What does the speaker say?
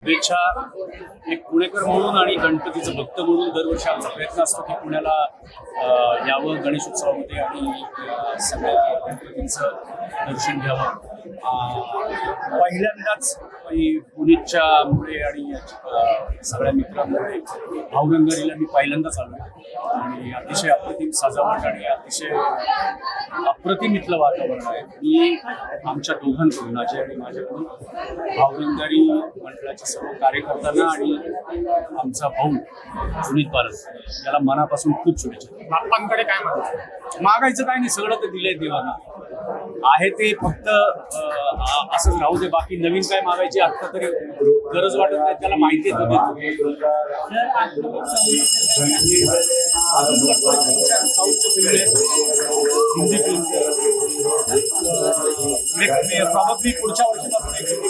शुभेच्छा. एक पुणेकर म्हणून आणि गणपतीचं भक्त म्हणून दरवर्षी आमचा प्रयत्न असतो की पुण्याला यावं गणेशोत्सवामध्ये आणि सगळ्या गणपतींचं दर्शन घ्यावं. पहिल्यांदाच पुणेच्या मुळे आणि सगळ्या मित्रांमुळे भावगंगारीला मी पहिल्यांदाच आलो आणि अतिशय अप्रतिम सजावट आणि अतिशय अप्रतिम इथलं वातावरण आहे. मी आमच्या दोघांकडून माझ्या आणि माझ्याकडून भावगंगारी मंडळाच्या सर्व कार्यकर्त्यांना आणि आमचा भाऊ सुनील बालन याला मनापासून खूप शुभेच्छा. बाप्पांकडे काय मागायचं? मागायचं काय नाही, सगळं तर दिलंय देवाने. आहे ते फक्त असंच राहू दे. बाकी नवीन काय मागायची आता तरी गरज वाटत नाही, त्याला माहिती आहे साऊथच्या फिल्म हिंदी फिल्म प्रॉब्ली पुढच्या वर्षापासून